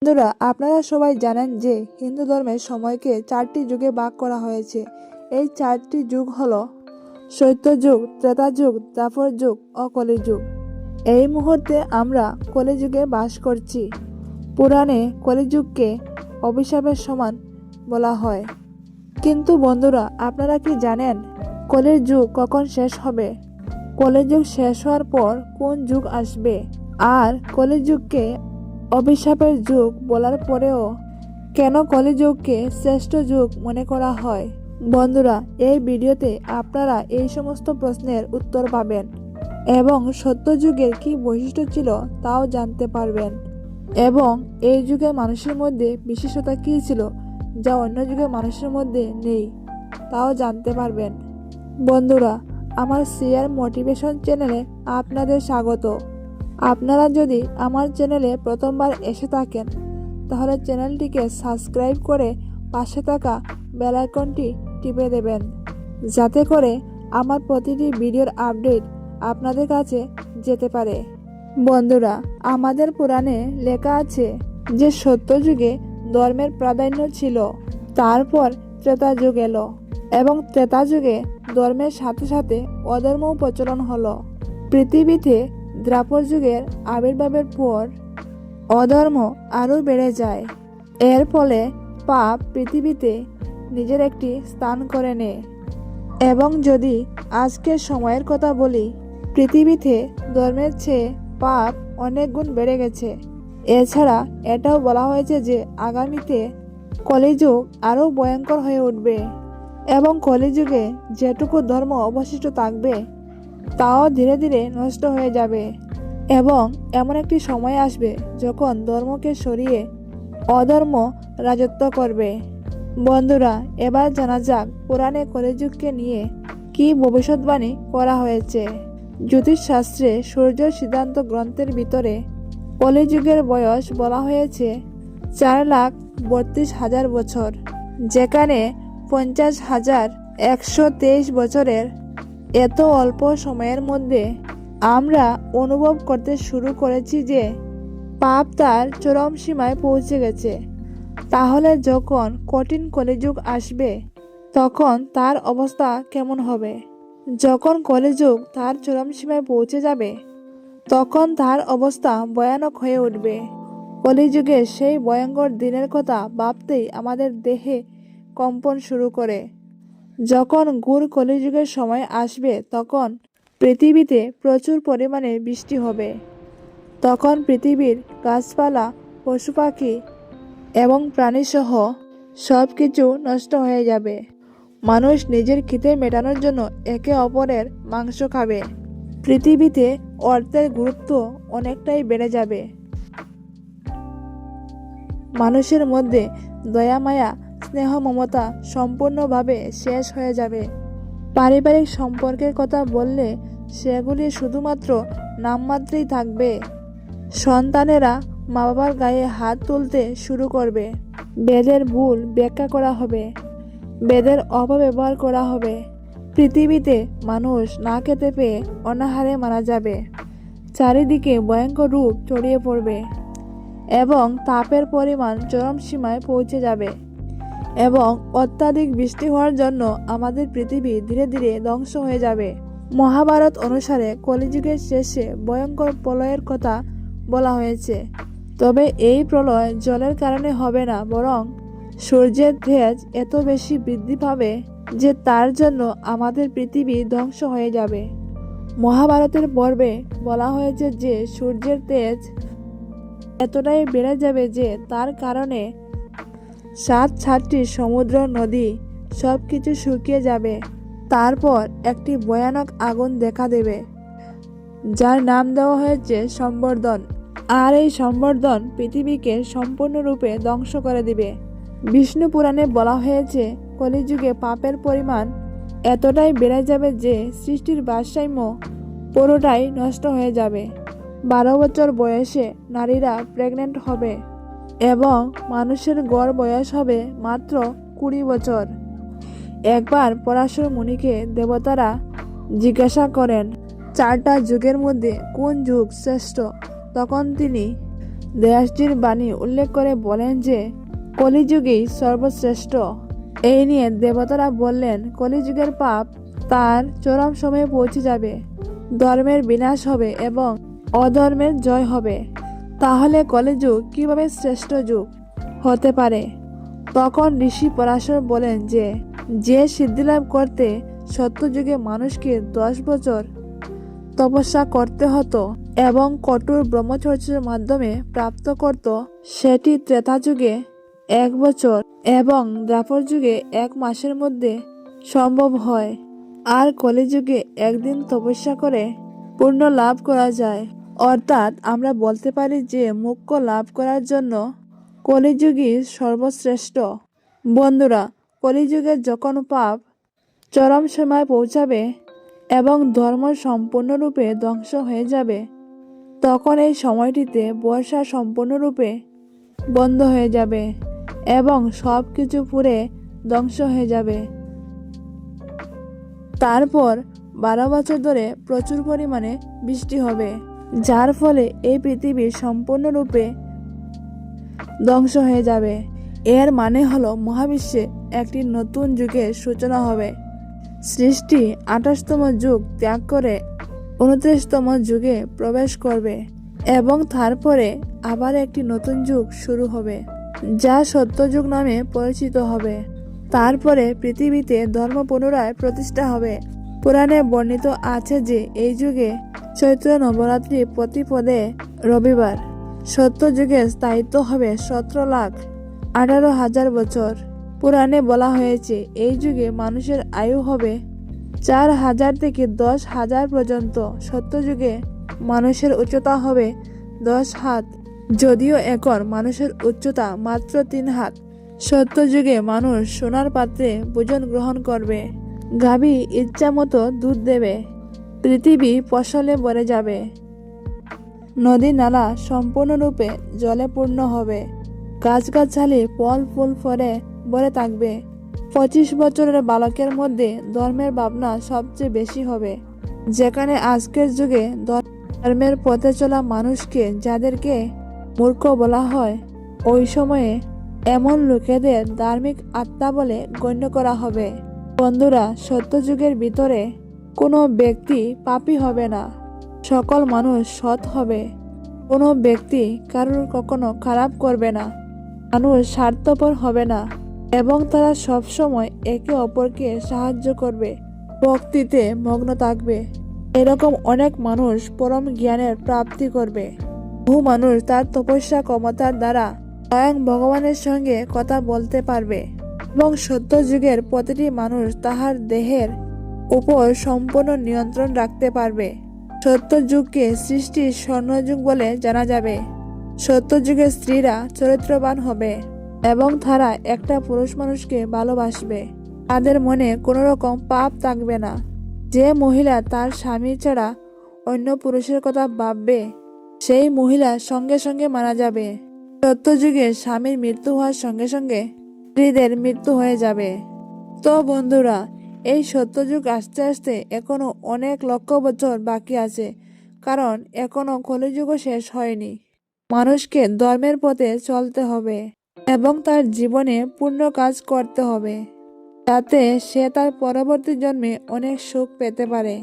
বন্ধুরা, আপনারা সবাই জানেন যে হিন্দু ধর্মের সময়কে 4টি যুগে ভাগ করা হয়েছে। এই 4টি যুগ হলো সত্যযুগ, ত্রেতা যুগ, দ্বাপর যুগ ও কলিযুগ। এই মুহূর্তে আমরা কলিযুগে বাস করছি। পুরাণে কলিযুগকে অভিশাপের সমান বলা হয়। কিন্তু বন্ধুরা, আপনারা কি জানেন কলির যুগ কখন শেষ হবে? কলিযুগ শেষ হওয়ার পর কোন যুগ আসবে? আর কলিযুগকে অভিশাপের যুগ বলার পরেও কেন কলিযুগকে শ্রেষ্ঠ যুগ মনে করা হয়? বন্ধুরা, এই ভিডিওতে আপনারা এই সমস্ত প্রশ্নের উত্তর পাবেন এবং সত্যযুগের কি বৈশিষ্ট্য ছিল তাও জানতে পারবেন এবং এই যুগে মানুষের মধ্যে বিশেষতা কী ছিল যা অন্য যুগে মানুষের মধ্যে নেই তাও জানতে পারবেন। বন্ধুরা, আমার শেয়ার মোটিভেশন চ্যানেলে আপনাদের স্বাগত। আপনারা যদি আমার চ্যানেলে প্রথমবার এসে থাকেন তাহলে চ্যানেলটিকে সাবস্ক্রাইব করে পাশে থাকা বেল আইকনটি টিপে দেবেন, যাতে করে আমার প্রতিটি ভিডিওর আপডেট আপনাদের কাছে যেতে পারে। বন্ধুরা, আমাদের পুরাণে লেখা আছে যে সত্যযুগে ধর্মের প্রাধান্য ছিল, তারপর ত্রেতা যুগ এলো এবং ত্রেতা যুগে ধর্মের সাথে সাথে অধর্মও প্রচলন হলো। পৃথিবীতে দ্বাপর যুগের আবির্ভাবের পর অধর্ম আরও বেড়ে যায়। এর ফলে পাপ পৃথিবীতে নিজের একটি স্থান করে নেয়। এবং যদি আজকের সময়ের কথা বলি, পৃথিবীতে ধর্মের চেয়ে পাপ অনেক গুণ বেড়ে গেছে। এছাড়া এটাও বলা হয়েছে যে আগামীতে কলিযুগ আরও ভয়ঙ্কর হয়ে উঠবে এবং কলিযুগে যেটুকু ধর্ম অবশিষ্ট থাকবে তাও ধীরে ধীরে নষ্ট হয়ে যাবে এবং এমন একটি সময় আসবে যখন ধর্মকে সরিয়ে অধর্ম রাজত্ব করবে। বন্ধুরা, এবার জানা যাক পুরাণে কলিযুগকে নিয়ে কি ভবিষ্যৎবাণী করা হয়েছে। জ্যোতিষশাস্ত্রে সূর্য সিদ্ধান্ত গ্রন্থের ভিতরে কলিযুগের বয়স বলা হয়েছে 4,32,000 বছর, যেখানে 50,123 বছরের এত অল্প সময়ের মধ্যে আমরা অনুভব করতে শুরু করেছি যে পাপ তার চরম সীমায় পৌঁছে গেছে। তাহলে যখন কঠিন কলিযুগ আসবে তখন তার অবস্থা কেমন হবে? যখন কলিযুগ তার চরম সীমায় পৌঁছে যাবে তখন তার অবস্থা ভয়ানক হয়ে উঠবে। কলিযুগে সেই ভয়ঙ্কর দিনের কথা ভাবতেই আমাদের দেহে কম্পন শুরু করে। যখন ঘোর কলিযুগের সময় আসবে তখন পৃথিবীতে প্রচুর পরিমাণে বৃষ্টি হবে। তখন পৃথিবীর গাছপালা, পশু পাখি এবং প্রাণীসহ সব কিছু নষ্ট হয়ে যাবে। মানুষ নিজের খিদে মেটানোর জন্য একে অপরের মাংস খাবে। পৃথিবীতে অর্থের গুরুত্ব অনেকটাই বেড়ে যাবে। মানুষের মধ্যে দয়া, মায়া, স্নেহ, মমতা সম্পূর্ণভাবে শেষ হয়ে যাবে। পারিবারিক সম্পর্কের কথা বললে সেগুলি শুধুমাত্র নামমাত্রেই থাকবে। সন্তানেরা মা বাবার গায়ে হাত তুলতে শুরু করবে। বেদের ভুল ব্যাখ্যা করা হবে, বেদের অপব্যবহার করা হবে। পৃথিবীতে মানুষ না খেতে পেয়ে অনাহারে মারা যাবে। চারিদিকে ভয়ঙ্কর রূপ ছড়িয়ে পড়বে এবং তাপের পরিমাণ চরম সীমায় পৌঁছে যাবে এবং অত্যাধিক বৃষ্টি হওয়ার জন্য আমাদের পৃথিবী ধীরে ধীরে ধ্বংস হয়ে যাবে। মহাভারত অনুসারে কলিযুগের শেষে ভয়ঙ্কর প্রলয়ের কথা বলা হয়েছে। তবে এই প্রলয় জলের কারণে হবে না, বরং সূর্যের তেজ এত বেশি বৃদ্ধি পাবে যে তার জন্য আমাদের পৃথিবী ধ্বংস হয়ে যাবে। মহাভারতের পর্বে বলা হয়েছে যে সূর্যের তেজ এতটাই বেড়ে যাবে যে তার কারণে 7টি সমুদ্র, নদী সব কিছু শুকিয়ে যাবে। তারপর একটি ভয়ানক আগুন দেখা দেবে যার নাম দেওয়া হয়েছে সম্বর্ধন। আর এই সম্বর্ধন পৃথিবীকে সম্পূর্ণরূপে ধ্বংস করে দিবে। বিষ্ণু পুরাণে বলা হয়েছে কলিযুগে পাপের পরিমাণ এতটাই বেড়ে যাবে যে সৃষ্টির ভারসাম্য পুরোটাই নষ্ট হয়ে যাবে। 12 বছর বয়সে নারীরা প্রেগনেন্ট হবে এবং মানুষের গড় বয়স হবে মাত্র 20 বছর। একবার পরাশর মুনিকে দেবতারা জিজ্ঞাসা করেন 4টা যুগের মধ্যে কোন যুগ শ্রেষ্ঠ। তখন তিনি ব্যাসজির বাণী উল্লেখ করে বলেন যে কলিযুগেই সর্বশ্রেষ্ঠ। এই নিয়ে দেবতারা বললেন কলিযুগের পাপ তার চরম সময়ে পৌঁছে যাবে, ধর্মের বিনাশ হবে এবং অধর্মের জয় হবে। তাহলে কলিযুগ কিভাবে শ্রেষ্ঠ যুগ হতে পারে? তখন ঋষি পরাশর বলেন যে সিদ্ধিলাভ করতে সত্যযুগে মানুষকে 10 বছর তপস্যা করতে হতো এবং কঠোর ব্রহ্মচর্যের মাধ্যমে প্রাপ্ত করত, সেটি ত্রেতা যুগে 1 বছর এবং দ্বাপর যুগে 1 মাসের মধ্যে সম্ভব হয়। আর কলিযুগে একদিন তপস্যা করে পূর্ণ লাভ করা যায়। অর্থাৎ আমরা বলতে পারি যে মোক্ষ লাভ করার জন্য কলিযুগই সর্বশ্রেষ্ঠ। বন্ধুরা, কলিযুগে যখন পাপ চরম সীমায় পৌঁছাবে এবং ধর্ম সম্পূর্ণরূপে ধ্বংস হয়ে যাবে, তখন এই সময়টিতে বর্ষা সম্পূর্ণরূপে বন্ধ হয়ে যাবে এবং সব কিছু পুড়ে ধ্বংস হয়ে যাবে। তারপর 12 বছর ধরে প্রচুর পরিমাণে বৃষ্টি হবে, যার ফলে এই পৃথিবী সম্পূর্ণরূপে ধ্বংস হয়ে যাবে। এর মানে হলো মহাবিশ্বে একটি নতুন যুগের সূচনা হবে। সৃষ্টি 28তম যুগ ত্যাগ করে 29তম যুগে প্রবেশ করবে এবং তারপরে আবার একটি নতুন যুগ শুরু হবে, যা সত্যযুগ নামে পরিচিত হবে। তারপরে পৃথিবীতে ধর্ম পুনরায় প্রতিষ্ঠা হবে। পুরাণে বর্ণিত আছে যে এই যুগে চৈত্র নবরাত্রি প্রতিপদে রবিবার। সত্যযুগের স্থায়িত্ব হবে 17,18,000 বছর। পুরাণে বলা হয়েছে এই যুগে মানুষের আয়ু হবে 4,000 থেকে 10,000 পর্যন্ত। সত্যযুগে মানুষের উচ্চতা হবে 10 হাত, যদিও এখন মানুষের উচ্চতা মাত্র 3 হাত। সত্যযুগে মানুষ সোনার পাত্রে ভোজন গ্রহণ করবে, গাভী ইচ্ছা মতো দুধ দেবে, পৃথিবী ফসলে ভরে যাবে, নদী নালা সম্পূর্ণরূপে জলে পূর্ণ হবে, গাছগাছালি ফল ফুল ফলে ভরে থাকবে। 25 বছরের বালকের মধ্যে ধর্মের ভাবনা সবচেয়ে বেশি হবে। যেখানে আজকের যুগে ধর্মের পথে চলা মানুষকে যাদেরকে মূর্খ বলা হয়, ওই সময়ে এমন লোকেদের ধার্মিক আত্মা বলে গণ্য করা হবে। বন্ধুরা, সত্যযুগের ভিতরে কোনো ব্যক্তি পাপী হবে না, সকল মানুষ সৎ হবে। কোনো ব্যক্তি কারোর কখনো খারাপ করবে না, মানুষ স্বার্থপর হবে না এবং তারা সবসময় একে অপরকে সাহায্য করবে, ভক্তিতে মগ্ন থাকবে। এরকম অনেক মানুষ পরম জ্ঞানের প্রাপ্তি করবে। বহু মানুষ তার তপস্যা ক্ষমতার দ্বারা স্বয়ং ভগবানের সঙ্গে কথা বলতে পারবে এবং সত্যযুগের প্রতিটি মানুষ তাহার দেহের উপর সম্পূর্ণ নিয়ন্ত্রণ রাখতে পারবে। সত্যযুগকে সৃষ্টির স্বর্ণযুগ বলে জানা যাবে। সত্যযুগের স্ত্রীরা চরিত্রবান হবে এবং তারা একটা পুরুষ মানুষকে ভালোবাসবে। তাদের মনে কোনো রকম পাপ থাকবে না। যে মহিলা তার স্বামী ছাড়া অন্য পুরুষের কথা ভাববে, সেই মহিলা সঙ্গে সঙ্গে মারা যাবে। সত্যযুগে স্বামীর মৃত্যু হওয়ার সঙ্গে সঙ্গে স্ত্রীদের মৃত্যু হয়ে যাবে। তো বন্ধুরা, এই সত্যযুগ আস্তে আস্তে এখনো অনেক লক্ষ বছর বাকি আছে, কারণ এখনো কলিযুগও শেষ হয়নি। মানুষকে ধর্মের পথে চলতে হবে এবং তার জীবনে পূর্ণ কাজ করতে হবে, যাতে সে তার পরবর্তী জন্মে অনেক সুখ পেতে পারে।